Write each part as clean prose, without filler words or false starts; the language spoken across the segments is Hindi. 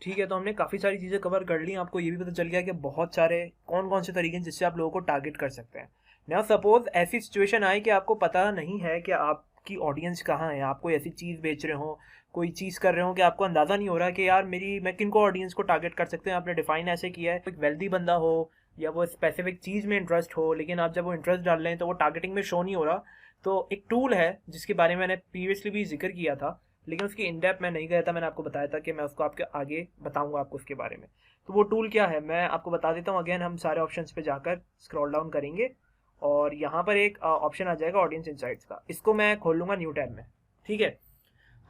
ठीक है, तो हमने काफ़ी सारी चीज़ें कवर कर ली। आपको ये भी पता चल गया कि बहुत सारे कौन कौन से तरीके हैं जिससे आप लोगों को टारगेट कर सकते हैं। नाउ सपोज ऐसी सिचुएशन आए कि आपको पता नहीं है कि आपकी ऑडियंस कहाँ है, आप कोई ऐसी चीज़ बेच रहे हो, कोई चीज़ कर रहे हो कि आपको अंदाज़ा नहीं हो रहा कि यार मैं किन को ऑडियंस को टारगेट कर सकते हैं। आपने डिफाइन ऐसे किया है, एक वेल्दी बंदा हो या वो स्पेसिफिक चीज़ में इंटरेस्ट हो, लेकिन आप जब वो इंटरेस्ट डाल रहे हैं तो वो टारगेटिंग में शो नहीं हो रहा। तो एक टूल है जिसके बारे में मैंने प्रीवियसली भी जिक्र किया था, लेकिन उसकी इन डेप्थ मैं नहीं गया था। मैंने आपको बताया था कि मैं उसको आपके आगे बताऊंगा आपको उसके बारे में। तो वो टूल क्या है मैं आपको बता देता हूँ। अगेन हम सारे ऑप्शंस पे जाकर स्क्रॉल डाउन करेंगे और यहाँ पर एक ऑप्शन आ जाएगा ऑडियंस इनसाइट्स का। इसको मैं खोल लूँगा न्यू टैब में, ठीक है।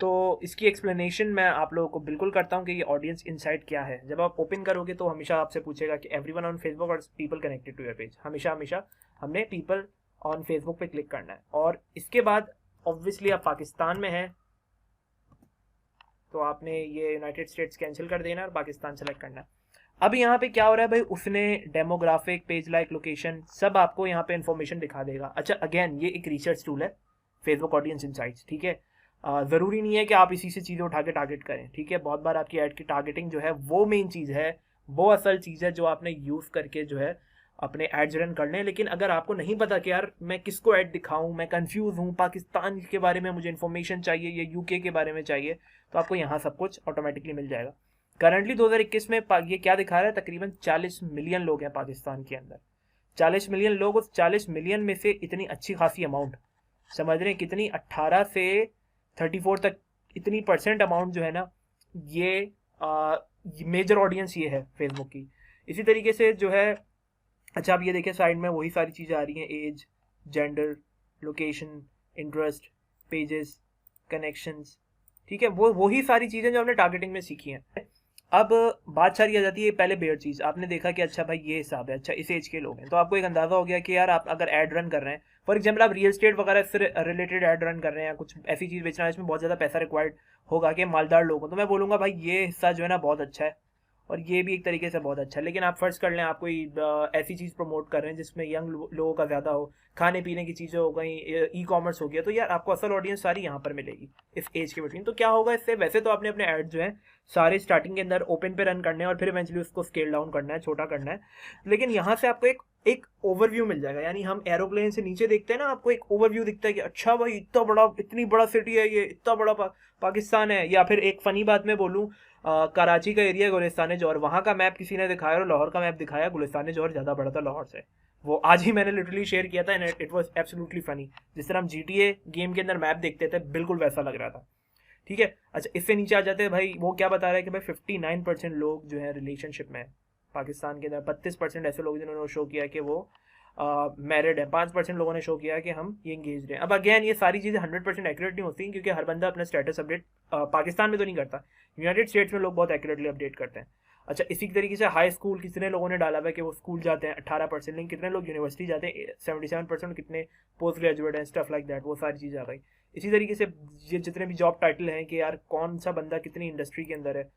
तो इसकी एक्सप्लेनेशन मैं आप लोगों को बिल्कुल करता हूँ कि ये ऑडियंस इनसाइट क्या है। जब आप ओपन करोगे तो हमेशा आपसे पूछेगा कि एवरीवन ऑन फेसबुक और people connected to your page. हमेशा हमेशा हमने पीपल ऑन फेसबुक पे क्लिक करना है और इसके बाद ऑब्वियसली आप पाकिस्तान में हैं तो आपने ये यूनाइटेड स्टेट्स कैंसिल कर देना और पाकिस्तान सेलेक्ट करना है। अब यहाँ पे क्या हो रहा है भाई, उसने डेमोग्राफिक, पेज लाइक, लोकेशन सब आपको यहाँ पे इन्फॉर्मेशन दिखा देगा। अच्छा अगेन ये एक रिसर्च टूल है फेसबुक ऑडियंस इनसाइट्स, ठीक है। ज़रूरी नहीं है कि आप इसी से चीज़ें उठा के टारगेट करें, ठीक है। बहुत बार आपकी ऐड की टारगेटिंग जो है वो मेन चीज़ है, वो असल चीज़ है जो आपने यूज़ करके जो है अपने एड्स रन करने हैं। लेकिन अगर आपको नहीं पता कि यार मैं किसको ऐड दिखाऊं, मैं कंफ्यूज हूं, पाकिस्तान के बारे में मुझे इन्फॉर्मेशन चाहिए या यूके के बारे में चाहिए, तो आपको यहाँ सब कुछ ऑटोमेटिकली मिल जाएगा। करंटली 2021 में ये क्या दिखा रहा है, तकरीबन 40 मिलियन लोग हैं पाकिस्तान के अंदर। 40 मिलियन लोग, उस 40 मिलियन में से इतनी अच्छी खासी अमाउंट, समझ रहे हैं कितनी, 18 से 34 तक इतनी परसेंट अमाउंट जो है ना, ये मेजर ऑडियंस ये है फेसबुक की। इसी तरीके से जो है, अच्छा आप ये देखिए साइड में वही सारी चीज़ें आ रही हैं, age, gender, location, interest, pages, connections, ठीक है। वो वही सारी चीज़ें जो हमने टारगेटिंग में सीखी हैं। अब बात सारी आ जाती है पहले बेयर चीज़। आपने देखा कि अच्छा भाई ये हिसाब है, अच्छा इस एज के लोग हैं, तो आपको एक अंदाज़ा हो गया कि यार आप अगर एड रन कर रहे हैं, फॉर एग्जाम्पल आप रियल स्टेट वगैरह से रिलेटेड एड रन कर रहे हैं, कुछ ऐसी चीज़ बेचना है इसमें बहुत ज़्यादा पैसा रिक्वायर्ड होगा कि मालदार लोग हो, तो मैं बोलूँगा भाई ये हिस्सा जो है ना बहुत अच्छा है और ये भी एक तरीके से बहुत अच्छा है। लेकिन आप फर्ज कर लें आप कोई ऐसी चीज़ प्रमोट कर रहे हैं जिसमें यंग लोगों का ज़्यादा हो, खाने पीने की चीज़ें हो गई, ई कॉमर्स हो गया, तो यार आपको असल ऑडियंस सारी यहाँ पर मिलेगी इस एज के बिटवीन। तो क्या होगा इससे, वैसे तो आपने अपने एड जो है सारे स्टार्टिंग के अंदर ओपन पे रन करने हैं और फिर इवेंचुअली उसको स्केल डाउन करना है, छोटा करना है। लेकिन यहाँ से आपको एक ओवरव्यू मिल जाएगा। यानी हम एरोप्लेन से नीचे देखते हैं ना, आपको एक ओवरव्यू दिखता है कि अच्छा भाई इतना बड़ा, इतनी बड़ा सिटी है ये, इतना बड़ा पाकिस्तान है। या फिर एक फनी बात मैं बोलूँ, कराची का एरिया गुलिस्तान जौहर, वहाँ का मैप किसी ने दिखाया और लाहौर का मैप दिखाया, गुलिस्तान जौहर ज़्यादा बड़ा था लाहौर से। वो आज ही मैंने लिटरली शेयर किया था and it was absolutely funny. जिस तरह हम GTA गेम के अंदर मैप देखते थे बिल्कुल वैसा लग रहा था, ठीक है। अच्छा इससे नीचे आ जाते हैं भाई, वो क्या बता रहा है कि भाई 59% लोग जो है रिलेशनशिप में है पाकिस्तान के अंदर। 32% ऐसे लोग जिन्होंने शो किया कि वो मैरिड है। 5% लोगों ने शो किया कि हम ये इंगेज हैं। अब अगेन ये सारी चीज़ें 100% एक्यूरेट नहीं होती क्योंकि हर बंदा अपना स्टेटस अपडेट पाकिस्तान में तो नहीं करता, यूनाइटेड स्टेट्स में लोग बहुत एक्यूरेटली अपडेट करते हैं। अच्छा इसी तरीके से हाई स्कूल कितने लोगों ने डाला हुआ है कि वो स्कूल जाते हैं, 18%, लेकिन कितने लोग यूनिवर्सिटी जाते हैं, 77%, कितने पोस्ट ग्रेजुएट हैं, स्टफ लाइक दैट, वो सारी चीज़ें आ गई। इसी तरीके से ये जितने भी जॉब टाइटल हैं कि यार कौन सा बंदा कितनी इंडस्ट्री के अंदर है,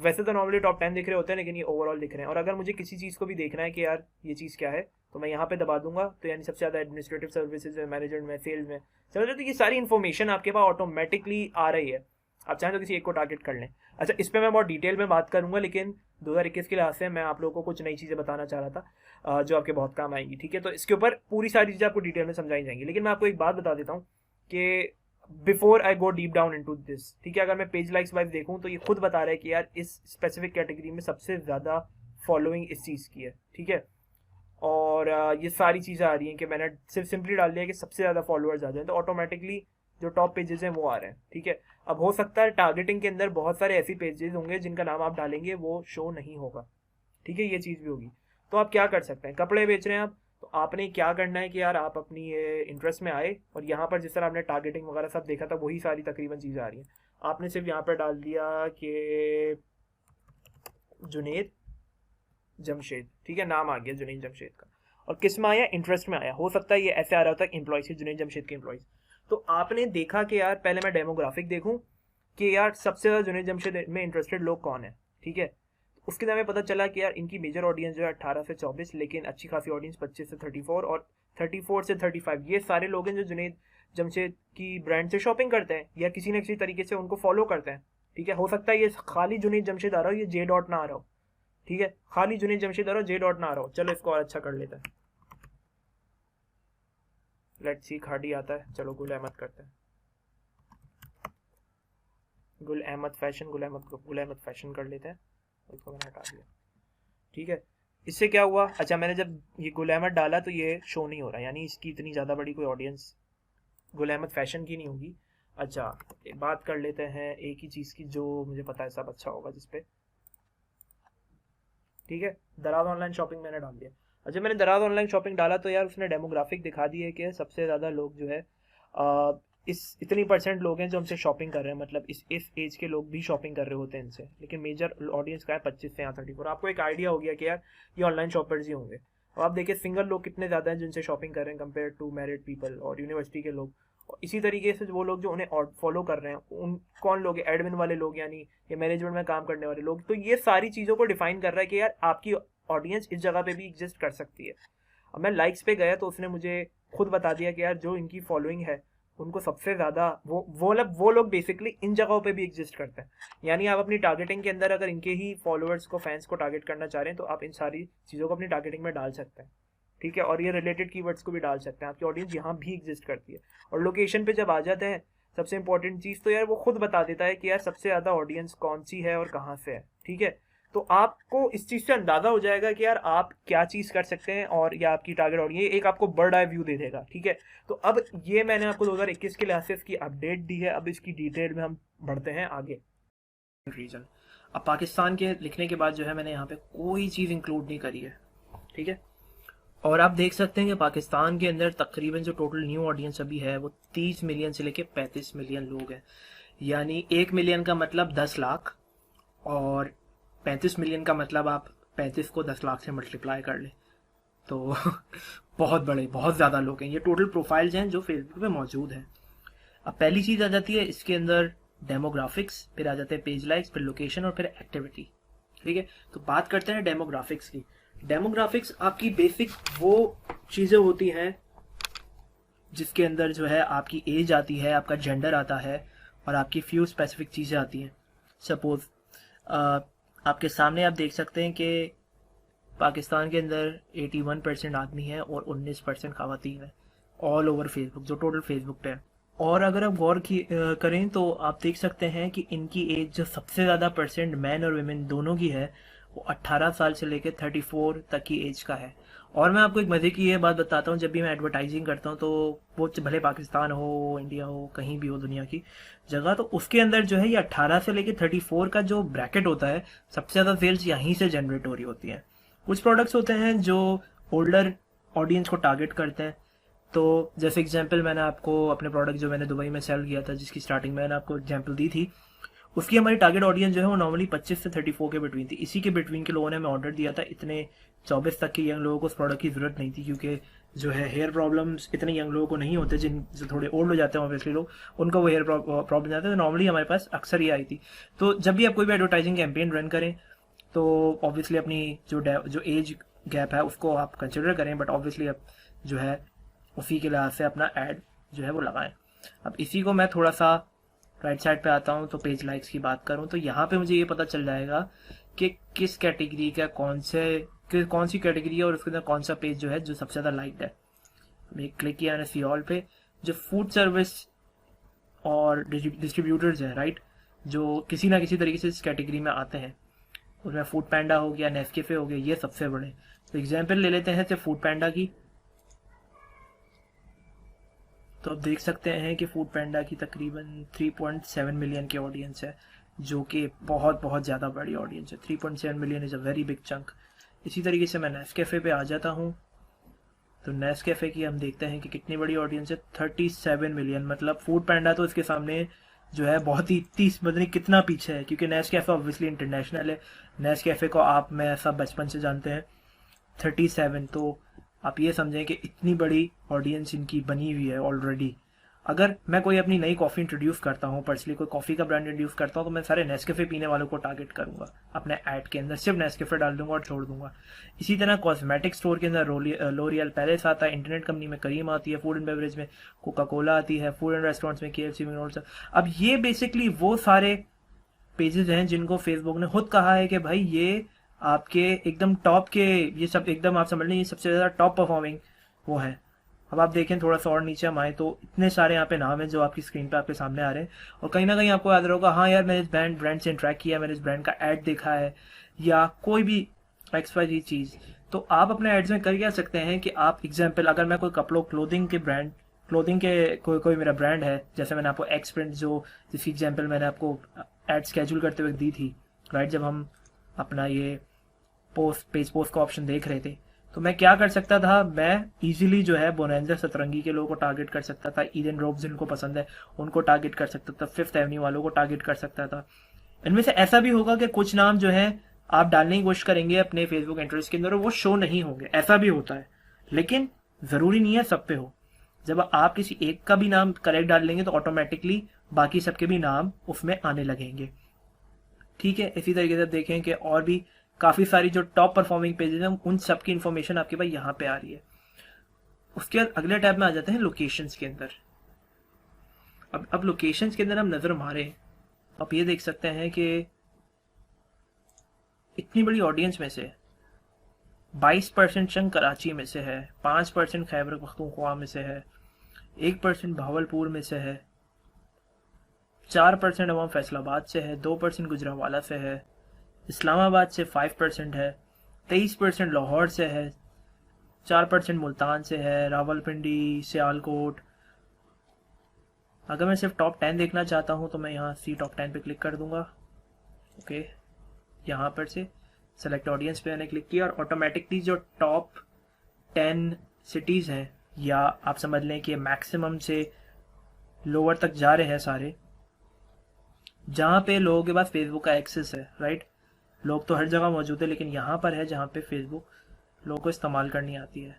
वैसे तो नॉर्मली टॉप 10 दिख रहे होते हैं लेकिन ये ओवरऑल दिख रहे हैं। और अगर मुझे किसी चीज़ को भी देखना है कि यार ये चीज़ क्या है, तो मैं यहाँ पे दबा दूंगा, तो यानी सबसे ज़्यादा एडमिनिस्ट्रेटिव सर्विसेज में, मैनेजमेंट में, सेल्स में, समझ रहे, तो ये सारी इन्फॉर्मेशन आपके पास ऑटोमेटिकली आ रही है। आप चाहें तो किसी एक को टारगेट कर लें। अच्छा इस पर मैं बहुत डिटेल में बात करूंगा, लेकिन 2021 के लिहाज से मैं आप लोगों को कुछ नई चीज़ें बताना चाह रहा था जो आपके बहुत काम आएंगी, ठीक है। तो इसके ऊपर पूरी सारी चीज़ें आपको डिटेल में समझाई जाएंगी, लेकिन मैं आपको एक बात बता देता हूँ कि before I go deep down into this, ठीक है। अगर मैं पेज लाइक्स वाइज देखूँ तो ये खुद बता रहा है कि यार इस स्पेसिफिक कैटेगरी में सबसे ज़्यादा फॉलोइंग इस चीज़ की है, ठीक है। और ये सारी चीज़ें आ रही हैं कि मैंने सिर्फ सिंपली डाल दिया कि सबसे ज़्यादा फॉलोअर्स आ जाए, तो ऑटोमेटिकली जो टॉप पेजेस हैं वो आ रहे हैं, ठीक है। अब हो सकता है टारगेटिंग के अंदर बहुत सारे ऐसी पेजेस होंगे जिनका नाम आप डालेंगे वो शो नहीं होगा, ठीक है, ये चीज़ भी होगी। तो आप क्या कर सकते हैं, कपड़े बेच रहे हैं आप, तो आपने क्या करना है कि यार आप अपनी ये इंटरेस्ट में आए और यहाँ पर जिस तरह आपने टारगेटिंग वगैरह सब देखा था वही सारी तकरीबन चीज़ें आ रही हैं। आपने सिर्फ यहाँ पर डाल दिया कि जुनेद जमशेद, ठीक है, नाम आ गया जुनेद जमशेद का, और किस में आया, इंटरेस्ट में आया। हो सकता है ये ऐसे आ रहा होता है एम्प्लॉयज से, जुनेद जमशेद के एम्प्लॉयज। तो आपने देखा कि यार पहले मैं डेमोग्राफिक देखूं कि यार सबसे ज़्यादा जुनेद जमशेद में इंटरेस्टेड लोग कौन है, ठीक है। उसके बाद हमें पता चला कि यार इनकी मेजर ऑडियंस जो है 18 से 24, लेकिन अच्छी खासी ऑडियंस 25 से 34 और 34 से 35, ये सारे लोग हैं जो जुनेद जमशेद की ब्रांड से शॉपिंग करते हैं या किसी न किसी तरीके से उनको फॉलो करते हैं, ठीक है, हो सकता है ये खाली जुनीद जमशेद आ रहा हो, ये जे डॉट ना आ रहा हो, ठीक है, खाली जुनीद जमशेद आ रहा हो, जे डॉट ना आ रहा हो। चलो इसको और अच्छा कर लेते हैं, लेट्स सी खाड़ी आता है। चलो गुल अहमद करते हैं, गुल अहमद फैशन कर लेते हैं, इसको मैंने हटा दिया। ठीक है, इससे क्या हुआ, अच्छा मैंने जब ये गुल अहमद डाला तो ये शो नहीं हो रहा, यानी इसकी इतनी ज़्यादा बड़ी कोई ऑडियंस गुल अहमद फैशन की नहीं होगी। अच्छा बात कर लेते हैं एक ही चीज़ की जो मुझे पता है सब अच्छा होगा जिसपे, ठीक है, दराज ऑनलाइन शॉपिंग मैंने डाल दिया। अच्छा मैंने दराज ऑनलाइन शॉपिंग डाला तो यार उसने डेमोग्राफिक दिखा दी है कि सबसे ज़्यादा लोग जो है इस इतनी परसेंट लोग हैं जो हमसे शॉपिंग कर रहे हैं, मतलब इस एज के लोग भी शॉपिंग कर रहे होते हैं इनसे, लेकिन मेजर ऑडियंस का है 25 से यहाँ 34। आपको एक आइडिया हो गया कि यार ये ऑनलाइन शॉपर्स ही होंगे। और आप देखिए सिंगल लोग कितने ज़्यादा हैं जिनसे शॉपिंग कर रहे हैं कंपेयर टू मैरिड पीपल और यूनिवर्सिटी के लोग। और इसी तरीके से वो लोग जो उन्हें फॉलो कर रहे हैं उन कौन लोग हैं, एडमिन वाले लोग यानी ये मैनेजमेंट में काम करने वाले लोग। तो ये सारी चीज़ों को डिफाइन कर रहा है कि यार आपकी ऑडियंस इस जगह पे भी एग्जिस्ट कर सकती है। अब मैं लाइक्स पे गया तो उसने मुझे खुद बता दिया कि यार जो इनकी फॉलोइंग है उनको सबसे ज़्यादा वो लोग बेसिकली इन जगहों पे भी एग्जिस्ट करते हैं। यानी आप अपनी टारगेटिंग के अंदर अगर इनके ही फॉलोअर्स को, फैंस को टारगेट करना चाह रहे हैं तो आप इन सारी चीज़ों को अपनी टारगेटिंग में डाल सकते हैं, ठीक है, और ये रिलेटेड कीवर्ड्स को भी डाल सकते हैं। आपकी ऑडियंस यहाँ भी एग्जिस्ट करती है। और लोकेशन पे जब आ जाते हैं सबसे इंपॉर्टेंट चीज़ तो यार वो खुद बता देता है कि यार सबसे ज़्यादा ऑडियंस कौन सी है और कहाँ से है, ठीक है। तो आपको इस चीज़ से अंदाज़ा हो जाएगा कि यार आप क्या चीज़ कर सकते हैं और या आपकी टारगेट ऑडियंस, ये एक आपको बर्ड आई व्यू दे देगा, ठीक है। तो अब ये मैंने आपको 2021 के लिहाज से इसकी अपडेट दी है, अब इसकी डिटेल में हम बढ़ते हैं आगे। रीजन अब पाकिस्तान के लिखने के बाद जो है मैंने यहाँ पे कोई चीज़ इंक्लूड नहीं करी है, ठीक है। और आप देख सकते हैं कि पाकिस्तान के अंदर तकरीबन जो टोटल न्यू ऑडियंस अभी है वो 30 मिलियन से लेके 35 मिलियन लोग हैं। यानी 1 मिलियन का मतलब 10 लाख और 35 मिलियन का मतलब आप 35 को 10 लाख से मल्टीप्लाई कर लें तो बहुत बड़े, बहुत ज़्यादा लोग हैं। ये टोटल प्रोफाइल्स हैं जो फेसबुक पे मौजूद हैं। अब पहली चीज़ आ जाती है इसके अंदर डेमोग्राफिक्स, फिर आ जाते हैं पेज लाइक्स, फिर लोकेशन और फिर एक्टिविटी, ठीक है। तो बात करते हैं डेमोग्राफिक्स की। डेमोग्राफिक्स आपकी बेसिक वो चीज़ें होती हैं जिसके अंदर जो है आपकी एज आती है, आपका जेंडर आता है और आपकी फ्यू स्पेसिफिक चीज़ें आती हैं। सपोज आपके सामने आप देख सकते हैं कि पाकिस्तान के अंदर 81% आदमी है और 19% खवातीन है ऑल ओवर फेसबुक, जो टोटल फेसबुक पे है। और अगर आप गौर करें तो आप देख सकते हैं कि इनकी एज जो सबसे ज़्यादा परसेंट मैन और वुमेन दोनों की है वो 18 साल से लेकर 34 तक की एज का है। और मैं आपको एक मज़े की ये बात बताता हूँ, जब भी मैं एडवर्टाइजिंग करता हूँ तो वो भले पाकिस्तान हो, इंडिया हो, कहीं भी हो दुनिया की जगह, तो उसके अंदर जो है ये 18 से लेकर 34 का जो ब्रैकेट होता है सबसे ज़्यादा सेल्स यहीं से जनरेट हो रही होती है। कुछ प्रोडक्ट्स होते हैं जो ओल्डर ऑडियंस को टारगेट करते हैं। तो जैसे एग्जांपल मैंने आपको अपने प्रोडक्ट जो मैंने दुबई में सेल किया था जिसकी स्टार्टिंग मैंने आपको एग्जांपल दी थी, उसकी हमारी टारगेट ऑडियंस जो है वो नॉर्मली 25 से 34 के बिटवीन थी। इसी के बिटवीन के लोगों ने हमें ऑर्डर दिया था। इतने 24 तक के यंग लोगों को उस प्रोडक्ट की ज़रूरत नहीं थी क्योंकि जो है हेयर प्रॉब्लम्स इतने यंग लोगों को नहीं होते, जिन जो थोड़े ओल्ड हो जाते हैं ऑब्वियसली लोग, उनको वो हेयर प्रॉब्लम जाते हैं। तो नॉर्मली हमारे पास अक्सर ये आई थी। तो जब भी आप कोई भी एडवर्टाइजिंग कैंपेन रन करें तो ऑब्वियसली अपनी जो एज गैप है उसको आप कंसिडर करें, बट ऑब्वियसली आप जो है उसी के लिहाज से अपना ऐड जो है वो लगाएं। अब इसी को मैं थोड़ा सा राइट साइड पे आता हूँ तो पेज लाइक्स की बात करूँ तो यहाँ पे मुझे ये पता चल जाएगा कि किस कैटेगरी का कौन सी कैटेगरी है और उसके अंदर कौन सा पेज जो है जो सबसे ज़्यादा लाइक्ड है। मैं क्लिक किया मैंने सी ऑल पे, जो फूड सर्विस और डिस्ट्रीब्यूटर्स हैं राइट, जो किसी ना किसी तरीके से इस कैटेगरी में आते हैं, उसमें फूड पैंडा हो गया, नेस्कैफे हो गया, ये सबसे बड़े। तो एग्जाम्पल ले लेते हैं सिर्फ फूड पैंडा की। तो आप देख सकते हैं कि फूड पैंडा की तकरीबन 3.7 मिलियन की ऑडियंस है, जो कि बहुत बहुत ज़्यादा बड़ी ऑडियंस है। 3.7 million is a very big chunk. इसी तरीके से मैं नेस्कैफे पे आ जाता हूँ तो नेस्कैफे की हम देखते हैं कि कितनी बड़ी ऑडियंस है, 37 मिलियन। मतलब फूड पैंडा तो इसके सामने जो है बहुत ही 30 मतलब कितना पीछे है, क्योंकि नेस्कैफे ऑब्वियसली इंटरनेशनल है। नेस्कैफे को आप मैं सब बचपन से जानते हैं। 37, तो आप ये समझें कि इतनी बड़ी ऑडियंस इनकी बनी हुई है ऑलरेडी। अगर मैं कोई अपनी नई कॉफ़ी इंट्रोड्यूस करता हूँ, पर्सनली कोई कॉफ़ी का ब्रांड इंट्रोड्यूस करता हूँ, तो मैं सारे नेस्कैफे पीने वालों को टारगेट करूँगा अपने ऐड के अंदर, सिर्फ नेस्कैफे डाल दूंगा और छोड़ दूंगा। इसी तरह कॉस्मेटिक स्टोर के अंदर लोरियल पैलेस आता है, इंटरनेट कंपनी में करीम आती है, फूड एंड बेवरेज में कोका कोला आती है, फूड एंड रेस्टोरेंट्स में KFC, मैकडॉनल्ड्स। अब ये बेसिकली वो सारे पेजेस हैं जिनको फेसबुक ने खुद कहा है कि भाई ये आपके एकदम टॉप के, ये सब एकदम आप समझ लें ये सबसे ज़्यादा टॉप परफॉर्मिंग वो है। अब आप देखें थोड़ा सा और नीचे हम आए तो इतने सारे यहाँ पे नाम हैं जो आपकी स्क्रीन पे आपके सामने आ रहे हैं, और कहीं ना कहीं आपको याद होगा हाँ यार मैंने इस ब्रांड से इंटरेक्ट किया, मैंने इस ब्रांड का ऐड देखा है, या कोई भी XYZ चीज़। तो आप अपने एड्स में कर क्या सकते हैं कि आप एग्जाम्पल, अगर मैं कोई कपड़ों क्लोथिंग के कोई मेरा ब्रांड है, जैसे मैंने आपको एक्स प्रिंट जो जिसकी एग्जाम्पल मैंने आपको एड स्केड्यूल करते हुए दी थी, राइट, जब हम अपना ये पेज पोस्ट का ऑप्शन देख रहे थे, तो मैं क्या कर सकता था, मैं इजीली जो है बोनेंजा सतरंगी के लोगों को टारगेट कर सकता था, ईडन रोब्स जिनको पसंद है उनको टारगेट कर सकता था, फिफ्थ एवेन्यू वालों को टारगेट कर सकता था। इनमें से ऐसा भी होगा कि कुछ नाम जो है आप डालने की कोशिश करेंगे अपने फेसबुक इंटरेस्ट के अंदर और वो शो नहीं होंगे, ऐसा भी होता है, लेकिन ज़रूरी नहीं है सब पे हो। जब आप किसी एक का भी नाम करेक्ट डाल लेंगे तो ऑटोमेटिकली बाकी सबके भी नाम उसमें आने लगेंगे, ठीक है। इसी तरीके से देखें कि और भी काफ़ी सारी जो टॉप परफॉर्मिंग पेजेस हैं उन सब की इन्फॉर्मेशन आपके पास यहाँ पे आ रही है। उसके बाद अगले टैब में आ जाते हैं लोकेशंस के अंदर। अब लोकेशंस के अंदर हम नज़र मारें, आप ये देख सकते हैं कि इतनी बड़ी ऑडियंस में से 22% चंक कराची में से है, 5% खैबर पख्तूनख्वा में से है, 1% भावलपुर में से है, 4% अवाम फैसलाबाद से है, 2% गुजरांवाला से है, इस्लामाबाद से 5% है, 23% लाहौर से है, 4% मुल्तान से है, रावलपिंडी, सियालकोट। अगर मैं सिर्फ टॉप 10 देखना चाहता हूँ तो मैं यहाँ सी टॉप 10 पे क्लिक कर दूंगा। ओके, यहाँ पर से सेलेक्ट ऑडियंस पे मैंने क्लिक किया और ऑटोमेटिकली जो टॉप 10 सिटीज़ हैं, या आप समझ लें कि मैक्सिमम से लोअर तक जा रहे हैं सारे, जहाँ पे लोगों के पास फेसबुक का एक्सेस है, राइट। लोग तो हर जगह मौजूद है, लेकिन यहाँ पर है जहाँ पे फेसबुक लोगों को इस्तेमाल करनी आती है।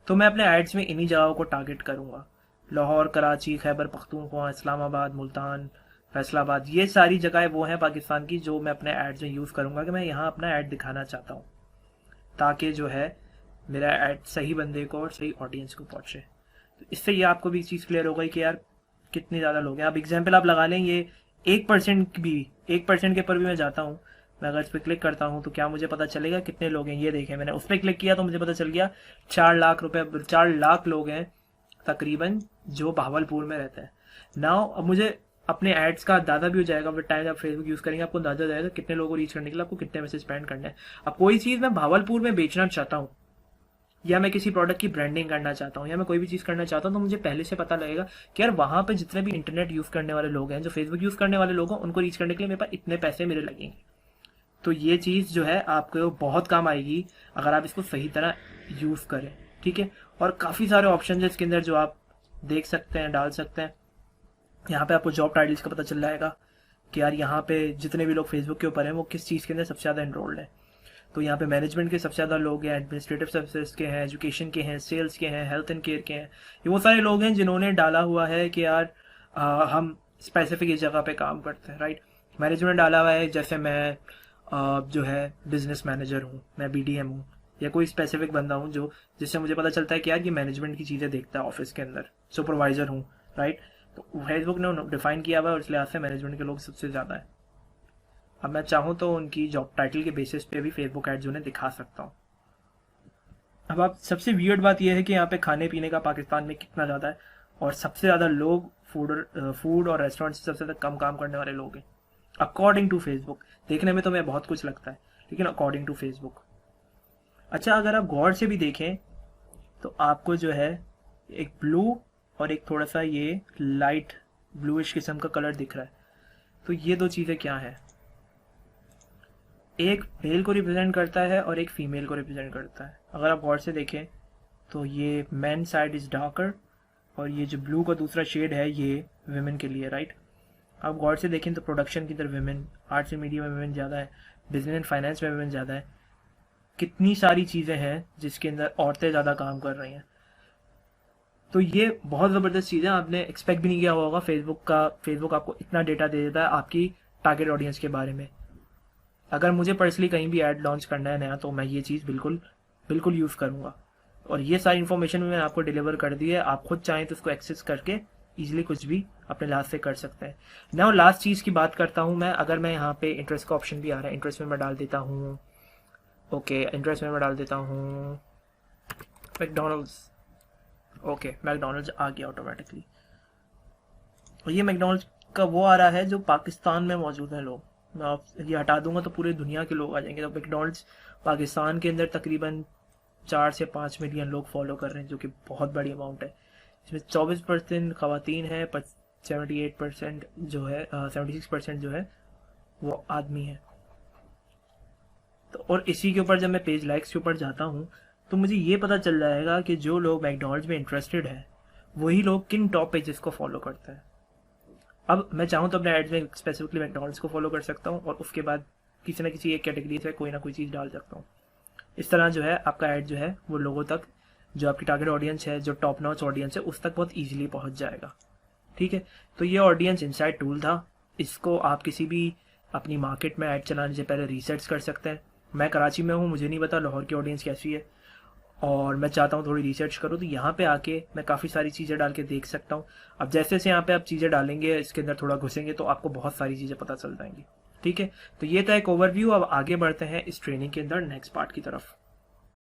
तो मैं अपने एड्स में इन्हीं जगहों को टारगेट करूँगा, लाहौर, कराची, खैबर पख्तूनख्वा, इस्लामाबाद, मुल्तान, फैसलाबाद, ये सारी जगहें वो हैं पाकिस्तान की जो मैं अपने एड्स में यूज़ करूँगा कि मैं यहाँ अपना ऐड दिखाना चाहता हूँ, ताकि जो है मेरा ऐड सही बंदे को और सही ऑडियंस को पहुँचे। तो इससे ये आपको भी चीज़ क्लियर हो गई कि यार कितने ज़्यादा लोग हैं। अब एग्जाम्पल आप लगा लें, ये 1% के ऊपर भी मैं जाता हूँ, मैं अगर इस पर क्लिक करता हूँ तो क्या मुझे पता चलेगा कितने लोग हैं। ये देखें, मैंने उस पर क्लिक किया तो मुझे पता चल गया 4 लाख लोग हैं तकरीबन जो भावलपुर में रहते हैं। नाउ अब मुझे अपने एड्स का अंदाजा भी हो जाएगा, विद टाइम आप फेसबुक यूज़ करेंगे आपको अंदाजा हो जाएगा कितने लोगों को रीच करने के लिए आपको कितने मैसेज स्पेंड करने हैं। अब कोई चीज़ मैं भावलपुर में बेचना चाहता हूँ, या मैं किसी प्रोडक्ट की ब्रांडिंग करना चाहता हूँ, या मैं कोई भी चीज़ करना चाहता हूँ, तो मुझे पहले से पता लगेगा कि यार वहाँ पे जितने भी इंटरनेट यूज़ करने वाले लोग हैं, जो फेसबुक यूज़ करने वाले लोग हैं, उनको रीच करने के लिए मेरे पास इतने पैसे मेरे लगेंगे। तो ये चीज़ जो है आपको बहुत काम आएगी अगर आप इसको सही तरह यूज़ करें, ठीक है। और काफ़ी सारे ऑप्शन है इसके अंदर जो आप देख सकते हैं, डाल सकते हैं। यहाँ पे आपको जॉब टाइटल्स का पता चल जाएगा कि यार यहाँ पे जितने भी लोग फेसबुक के ऊपर हैं वो किस चीज़ के अंदर सबसे ज़्यादा एनरोल्ड है। तो यहाँ पे मैनेजमेंट के सबसे ज़्यादा लोग हैं, एडमिनिस्ट्रेटिव सर्विसेज के हैं, एजुकेशन के हैं, सेल्स के हैं, हेल्थ एंड केयर के हैं। ये वो सारे लोग हैं जिन्होंने डाला हुआ है कि यार हम स्पेसिफिक इस जगह पे काम करते हैं, राइट। मैनेजमेंट डाला हुआ है, जैसे मैं जो है बिजनेस मैनेजर हूँ, मैं BDM हूँ, या कोई स्पेसिफिक बंदा हूँ जो जिससे मुझे पता चलता है कि यार ये मैनेजमेंट की चीज़ें देखता है ऑफिस के अंदर, सुपरवाइजर हूँ, राइट। तो फेसबुक ने डिफाइन किया हुआ है और इस लिहाज से मैनेजमेंट के लोग सबसे ज़्यादा है। अब मैं चाहूँ तो उनकी जॉब टाइटल के बेसिस पे भी फेसबुक एड्स उन्हें दिखा सकता हूँ। अब आप सबसे वियर्ड बात यह है कि यहाँ पे खाने पीने का पाकिस्तान में कितना ज़्यादा है, और सबसे ज़्यादा लोग फूड और रेस्टोरेंट से सबसे ज़्यादा कम काम करने वाले लोग हैं अकॉर्डिंग टू फेसबुक। देखने में तो मैं बहुत कुछ लगता है, लेकिन अकॉर्डिंग टू फेसबुक। अच्छा, अगर आप गौर से भी देखें तो आपको जो है एक ब्लू और एक थोड़ा सा ये लाइट ब्लूइश किस्म का कलर दिख रहा है। तो ये दो चीज़ें क्या है, एक मेल को रिप्रेजेंट करता है और एक फीमेल को रिप्रेजेंट करता है। अगर आप गौर से देखें तो ये मैन साइड इज़ डार्कर, और ये जो ब्लू का दूसरा शेड है ये विमेन के लिए, राइट। आप गौर से देखें तो प्रोडक्शन की तरफ विमेन, आर्ट्स एंड मीडिया में विमेन ज़्यादा है, बिजनेस एंड फाइनेंस में विमेन ज़्यादा है। कितनी सारी चीज़ें हैं जिसके अंदर औरतें ज़्यादा काम कर रही हैं। तो ये बहुत ज़बरदस्त चीज़ है, आपने एक्सपेक्ट भी नहीं किया होगा फेसबुक आपको इतना डेटा दे देता है आपकी टारगेट ऑडियंस के बारे में। अगर मुझे पर्सनली कहीं भी ऐड लॉन्च करना है नया, तो मैं ये चीज़ बिल्कुल यूज़ करूँगा, और ये सारी इन्फॉर्मेशन मैंने आपको डिलीवर कर दी है। आप खुद चाहें तो उसको एक्सेस करके ईजिली कुछ भी अपने लास्ट से कर सकते हैं। नाउ लास्ट चीज़ की बात करता हूँ मैं। अगर मैं यहाँ पे इंटरेस्ट का ऑप्शन भी आ रहा है, इंटरेस्ट में मैं डाल देता हूँ, ओके इंटरेस्ट में मैं डाल देता हूँ मैकडोनल्ड्स। ओके मैकडोनल्ड्स आ गया ऑटोमेटिकली। और ये मैकडोनल्ड्स का वो आ रहा है जो पाकिस्तान में मौजूद हैं लोग। मैं आप ये हटा दूंगा तो पूरे दुनिया के लोग आ जाएंगे। तो मैकडोनल्ड्स पाकिस्तान के अंदर तकरीबन 4 से 5 मिलियन लोग फॉलो कर रहे हैं, जो कि बहुत बड़ी अमाउंट है। इसमें 24% ख़वातीन है, 78% जो है 76% जो है वो आदमी है। तो और इसी के ऊपर जब मैं पेज लाइक्स के ऊपर जाता हूँ तो मुझे ये पता चल जाएगा कि जो लोग मैकडोनल्ड्स में इंटरेस्टेड है वही लोग किन टॉप पेजेस को फॉलो करते हैं। अब मैं चाहूँ तो अपने एड्स में स्पेसिफिकली मैकडोनल्ड्स को फॉलो कर सकता हूँ और उसके बाद किसी ना किसी एक कैटेगरी से कोई ना कोई चीज़ डाल सकता हूँ। इस तरह जो है आपका ऐड जो है वो लोगों तक, जो आपकी टारगेट ऑडियंस है, जो टॉप नॉच ऑडियंस है, उस तक बहुत ईजिली पहुँच जाएगा। ठीक है, तो ये ऑडियंस इंसाइट टूल था। इसको आप किसी भी अपनी मार्केट में ऐड चलाने से पहले रिसर्च कर सकते हैं। मैं कराची में हूँ, मुझे नहीं पता लाहौर की ऑडियंस कैसी है, और मैं चाहता हूँ थोड़ी रिसर्च करूँ, तो यहाँ पे आके मैं काफ़ी सारी चीज़ें डाल के देख सकता हूँ। अब जैसे जैसे यहाँ पे आप चीज़ें डालेंगे, इसके अंदर थोड़ा घुसेंगे तो आपको बहुत सारी चीज़ें पता चल जाएंगी। ठीक है, तो ये था एक ओवरव्यू। अब आगे बढ़ते हैं इस ट्रेनिंग के अंदर नेक्स्ट पार्ट की तरफ।